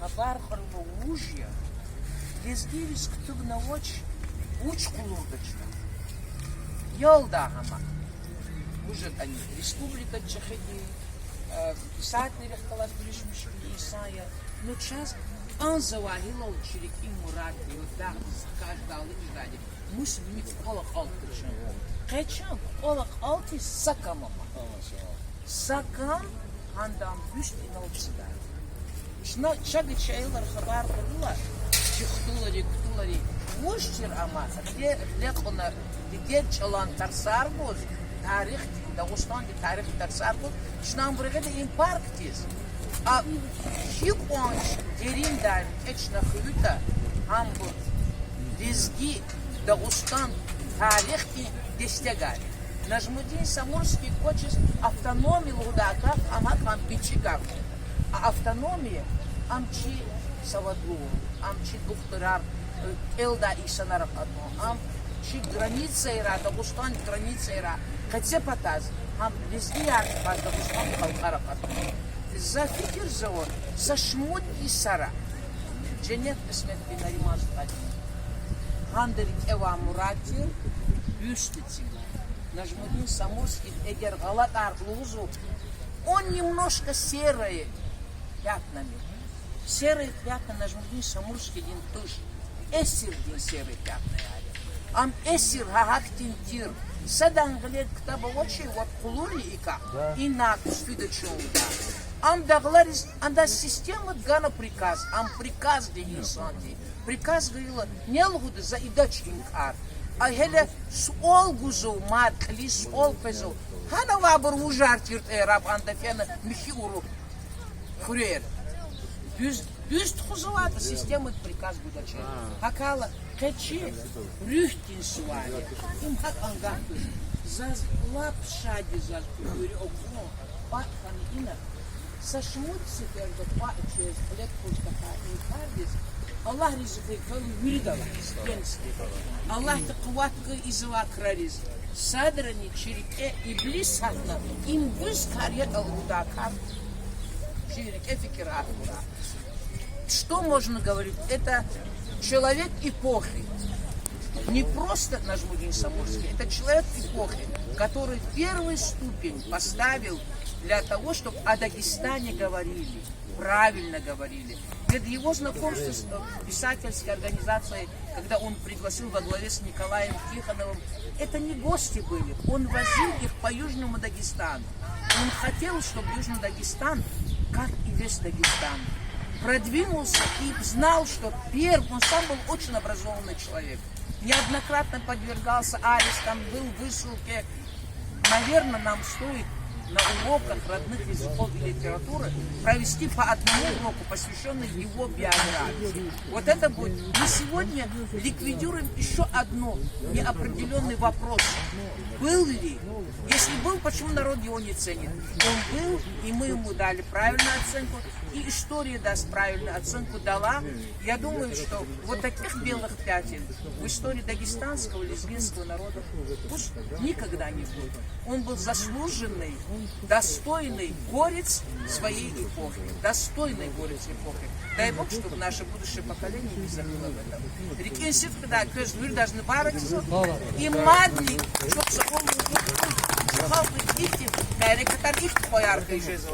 хабар хырбы ужья, лезгирис ктыгнавоч уч кулурдачна. Йолда хама. Уже они республика Чехеди, писательный рехкалат ближмиш Исая. Но час он завahило через имурат и вот да каждый лыждади. Мусим не в колах алтышем. Качан колах алтис сакамама. Сакам андам бюсти научсида. Шна чага чайлар хабар курла. Чихтулари. Муштир амаса. Где лекона, где чалан тарсарбоз. Тарих, Дагестан, тарих тарсарбоз. Шнам бригада импарктис. А хипонч дериндар эчна хюта Хамбург. Дизги Дагестан тарих и дестягали. Нажмудин Самурский хочет автономии лудака, амакам бичигак. А автономия амчи саваду, амчи духтурар, элда и санаракатно, амчи граница ира, Дагестан граница ира. Хотя потаз, ам везде архипад Дагестан халкаракатно. За фикер завод, за шмут и сара. Дженет эсмет бинаримаз хати. Хандерик эва муратир, бюштицин. Нажмудин Самурский, эгер галат арглузу, он немножко серые пятнами. Серые пятна Нажмудин Самурский дин туш. Эсир дин серые пятна. Ам эсир хахактин тир. Садан глед ктаба очи вот кулури и как. И на кустыда чунда. Ам дагларис, анда система гана приказ. Ам приказ де инсанди. Приказ говорила, не лгуды за идачкин кар. А hele sol guzo mat kli sol pezo hana wabur ujar tirt rab anda fena mihi uru kurer düz txuzovat система приказ гудаче hakala качи рюхтин свали им хак ангах за лап шади за кури окно патхан ина сашмут сепер до па через лет пушка и кардис Allah rizqi kıl yürüdala. Allah te kuvvatkı izva krariz. Sadrani çirike iblis hatna. İmbüz kariyat al-удакар. Чирike fikir ахура. Что можно говорить? Это человек эпохи. Не просто Нажмудин Самурский, это человек эпохи, который первый ступень поставил для того, чтобы о Дагестане говорили, правильно говорили. Ведь его знакомство с писательской организацией, когда он пригласил во главе с Николаем Тихоновым, это не гости были, он возил их по Южному Дагестану. Он хотел, чтобы Южный Дагестан, как и весь Дагестан, продвинулся и знал, что первым, он сам был очень образованный человек. Неоднократно подвергался арестам, был в высылке. Наверное, нам стоит на уроках родных языков и литературы провести по одному уроку, посвященный его биографии. Вот это будет. Мы сегодня ликвидируем еще одно неопределенный вопрос. Был ли? Если был, почему народ его не ценит? Он был, и мы ему дали правильную оценку, и история даст правильную оценку, дала. Я думаю, что вот таких белых пятен в истории дагестанского, лезгинского народа пусть никогда не будет. Он был заслуженный, достойный горец своей эпохи. Достойный горец эпохи. Дай Бог, чтобы наше будущее поколение не забыло об этом. Рекенсив, когда көз вы должны бороться. И мадли, чтоб сахом халкы ихти, катар ихти поярка и жизнь.